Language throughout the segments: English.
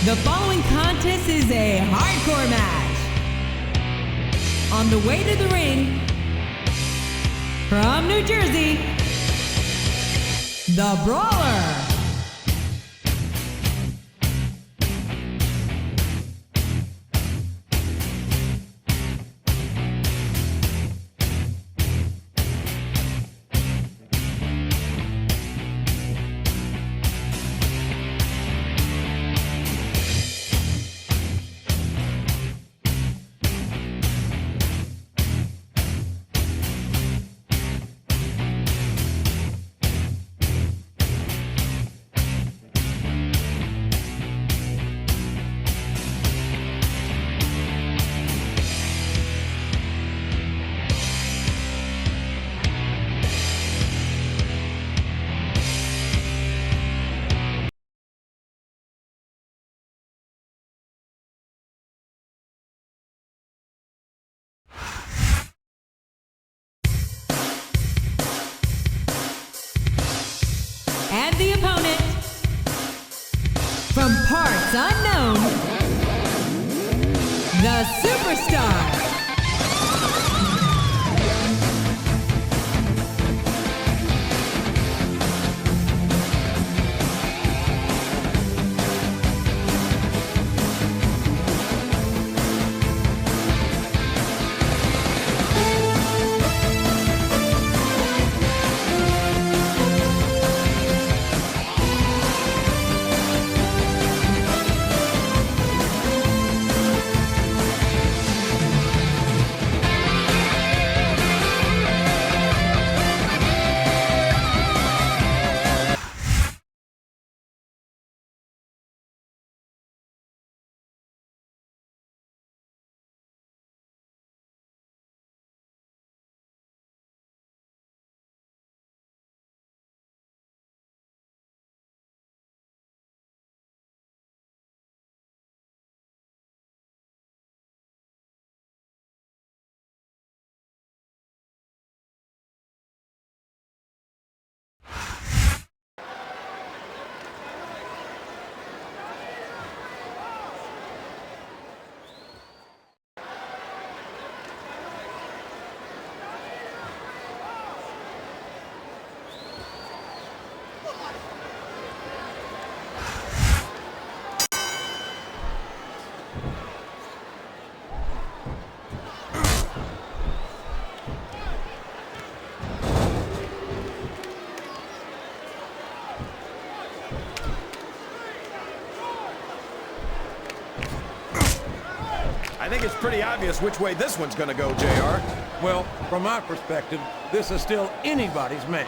The following contest is a hardcore match. On the way to the ring, from New Jersey, The Brawler. And the opponent, from parts unknown, the Superstar. I think it's pretty obvious which way this one's gonna go, JR. Well, from my perspective, this is still anybody's match.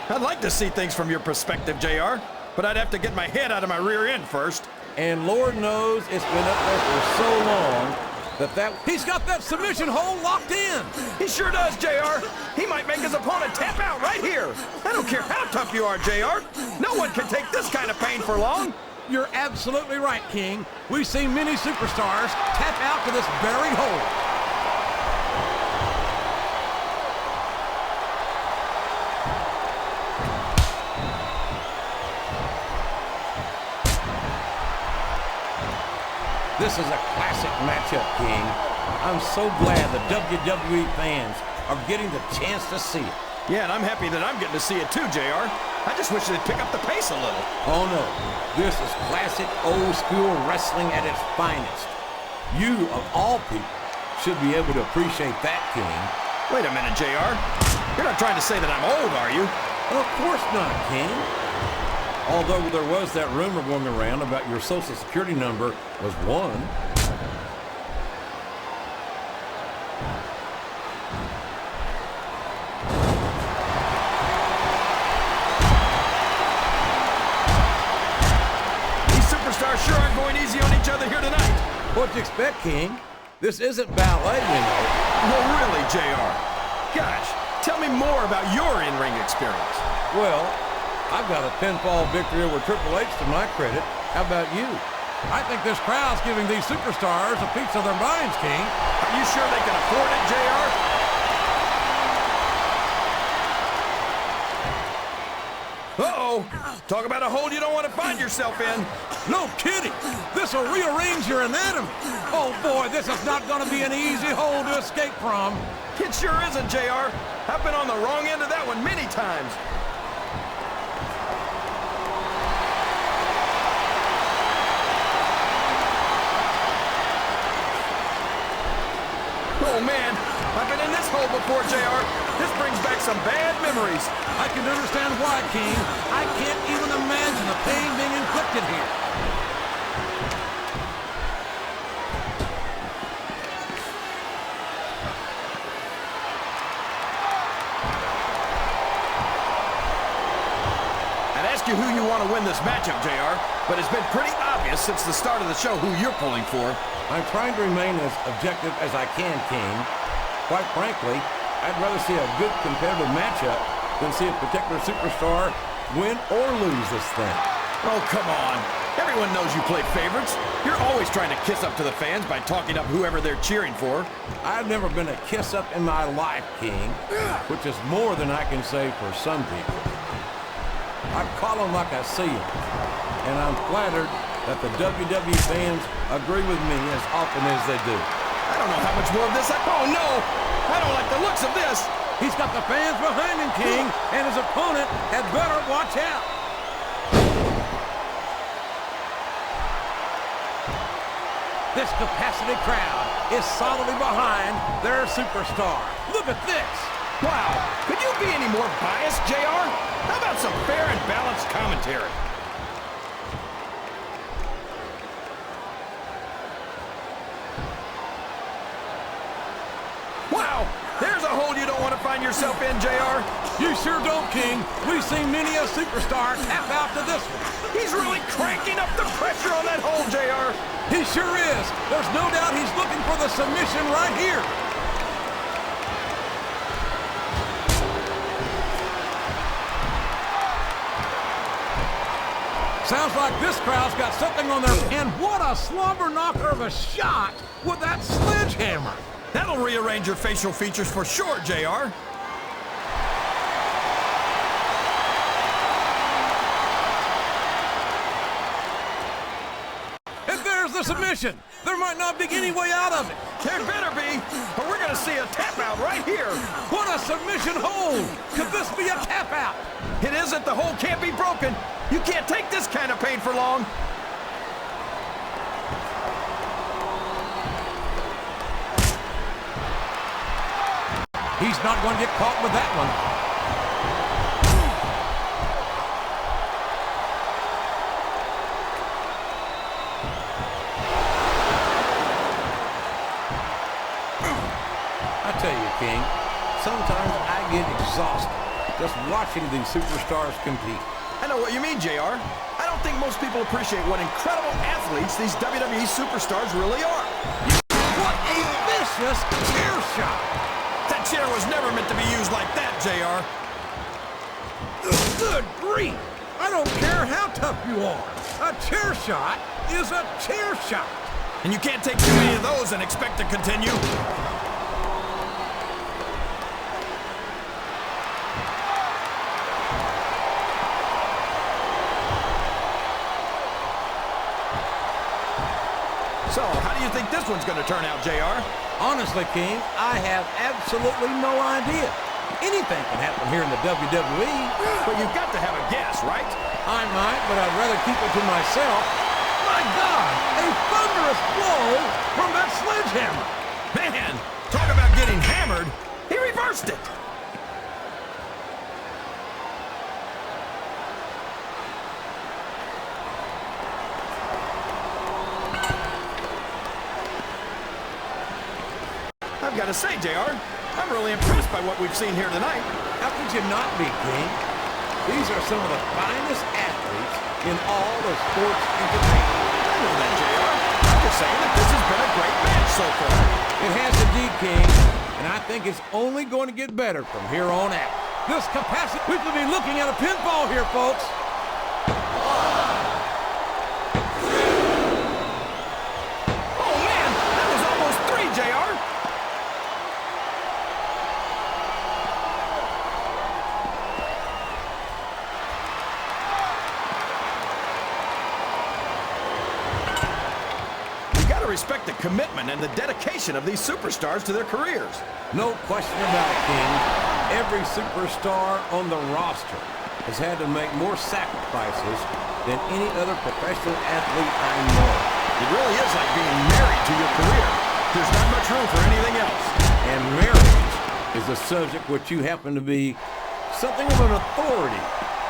I'd like to see things from your perspective, JR, but I'd have to get my head out of my rear end first. And Lord knows it's been up there for so long that he's got that submission hold locked in. He sure does, JR. He might make his opponent tap out right here. I don't care how tough you are, JR. No one can take this kind of pain for long. You're absolutely right, King. We've seen many superstars tap out to this very hold. This is a classic matchup, King. I'm so glad the WWE fans are getting the chance to see it. Yeah, and I'm happy that I'm getting to see it too, JR. I just wish they'd pick up the pace a little. Oh, no. This is classic old-school wrestling at its finest. You, of all people, should be able to appreciate that, King. Wait a minute, JR. You're not trying to say that I'm old, are you? Of course not, King. Although there was that rumor going around about your Social Security number was 1. Sure aren't going easy on each other here tonight. What'd you expect, King? This isn't ballet, you know. Well, really, JR. Gosh, tell me more about your in-ring experience. Well, I've got a pinfall victory over Triple H to my credit. How about you? I think this crowd's giving these superstars a piece of their minds, King. Are you sure they can afford it, JR? Uh-oh. Talk about a hole you don't want to find yourself in. No kidding. This will rearrange your anatomy. Oh, boy, this is not going to be an easy hole to escape from. It sure isn't, JR. I've been on the wrong end of that one many times. Oh, man. I've been in this hole before, JR. This brings back some bad memories. I can understand why, King. I can't even imagine the pain being inflicted here. I'd ask you who you want to win this matchup, JR, but it's been pretty obvious since the start of the show who you're pulling for. I'm trying to remain as objective as I can, King. Quite frankly, I'd rather see a good competitive matchup than see a particular superstar win or lose this thing. Oh, come on. Everyone knows you play favorites. You're always trying to kiss up to the fans by talking up whoever they're cheering for. I've never been a kiss-up in my life, King, which is more than I can say for some people. I call them like I see them, and I'm flattered that the WWE fans agree with me as often as they do. I don't know how much more of this oh, no! I don't like the looks of this! He's got the fans behind him, King, and his opponent had better watch out. This capacity crowd is solidly behind their superstar. Look at this. Wow, could you be any more biased, JR? How about some fair and balanced commentary? Wow, there's a hole you don't want to find yourself in, JR. You sure don't, King. We've seen many a superstar tap out to this one. He's really cranking up the pressure on that hole, JR. He sure is. There's no doubt he's looking for the submission right here. Sounds like this crowd's got something on their... And what a slobber knocker of a shot with that sledgehammer. That'll rearrange your facial features for sure, JR. And there's the submission. There might not be any way out of it. There better be, or we're going to see a tap out right here. What a submission hold. Could this be a tap out? It isn't. The hole can't be broken. You can't take this kind of pain for long. He's not going to get caught with that one. I tell you, King, sometimes I get exhausted just watching these superstars compete. I know what you mean, JR. I don't think most people appreciate what incredible athletes these WWE superstars really are. What a vicious chair shot! That chair was never meant to be used like that, JR. Good grief! I don't care how tough you are. A chair shot is a chair shot. And you can't take too many of those and expect to continue. So, how do you think this one's going to turn out, JR? Honestly, King, I have absolutely no idea. Anything can happen here in the WWE. But you've got to have a guess, right? I might, but I'd rather keep it to myself. My God, a thunderous blow from that sledgehammer. Man, talk about getting hammered. He reversed it. I've got to say, JR, I'm really impressed by what we've seen here tonight. How could you not be, King? These are some of the finest athletes in all of sports entertainment. I know that, JR. I'm just saying that this has been a great match so far. It has indeed, King, and I think it's only going to get better from here on out. This capacity, we could be looking at a pinfall here, folks. Oh, man, that was almost 3, JR. respect the commitment and the dedication of these superstars to their careers. No question about it, King. Every superstar on the roster has had to make more sacrifices than any other professional athlete I know. It really is like being married to your career. There's not much room for anything else. And marriage is a subject which you happen to be something of an authority.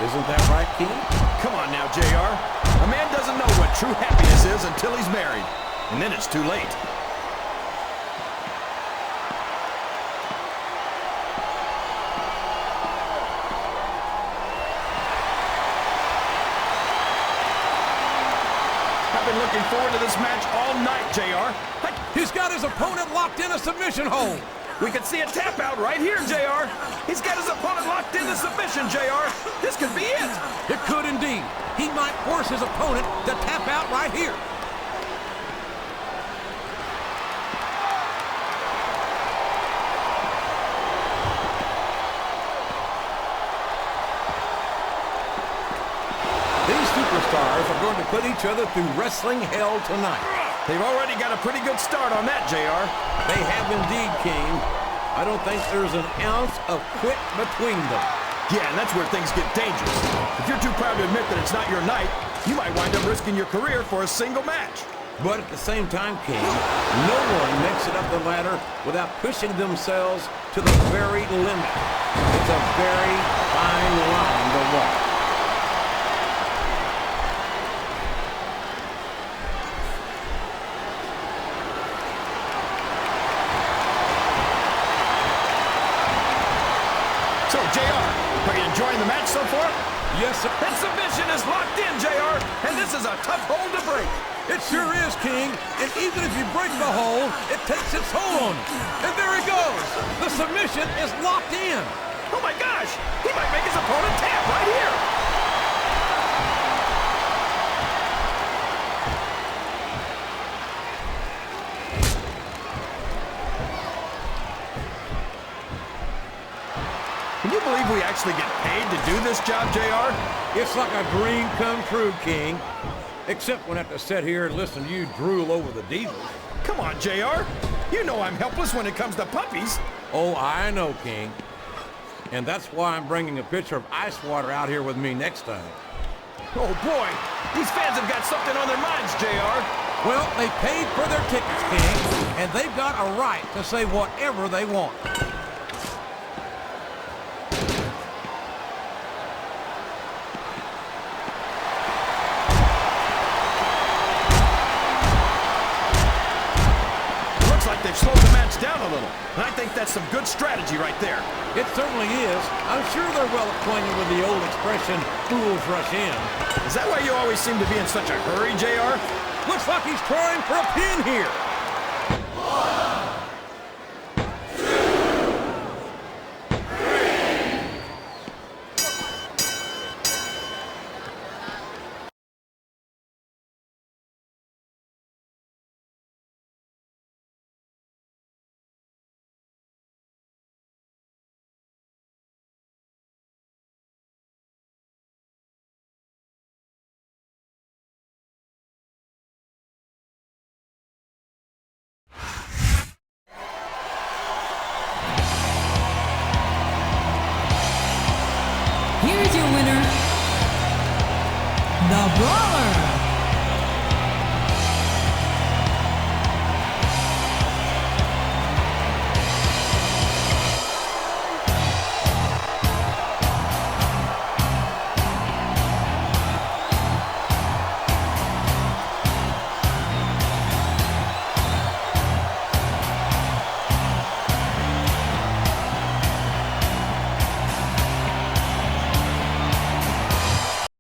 Isn't that right, King? Come on now, JR. A man doesn't know what true happiness is until he's married. And then it's too late. I've been looking forward to this match all night, JR. He's got his opponent locked in a submission hold. We can see a tap out right here, JR. He's got his opponent locked in the submission, JR. This could be it. It could indeed. He might force his opponent to tap out right here. These superstars are going to put each other through wrestling hell tonight. They've already got a pretty good start on that, JR. They have indeed, King. I don't think there's an ounce of quit between them. Yeah, and that's where things get dangerous. If you're too proud to admit that it's not your night, you might wind up risking your career for a single match. But at the same time, King, no one makes it up the ladder without pushing themselves to the very limit. It's a very fine line to walk. So, JR, are you enjoying the match so far? Yes, sir. That submission is locked in, JR, and this is a tough hold to break. It sure is, King. And even if you break the hold, it takes its toll on you. And there he goes. The submission is locked in. Oh my gosh, he might make his opponent tap right here. Can you believe we actually get paid to do this job, JR? It's like a dream come true, King. Except when I have to sit here and listen to you drool over the Divas. Come on, JR. You know I'm helpless when it comes to puppies. Oh, I know, King. And that's why I'm bringing a pitcher of ice water out here with me next time. Oh, boy. These fans have got something on their minds, JR. Well, they paid for their tickets, King, and they've got a right to say whatever they want. They've slowed the match down a little, and I think that's some good strategy right there. It certainly is. I'm sure they're well acquainted with the old expression, fools rush in. Is that why you always seem to be in such a hurry, JR? Looks like he's trying for a pin here. Here's your winner, the Brawler.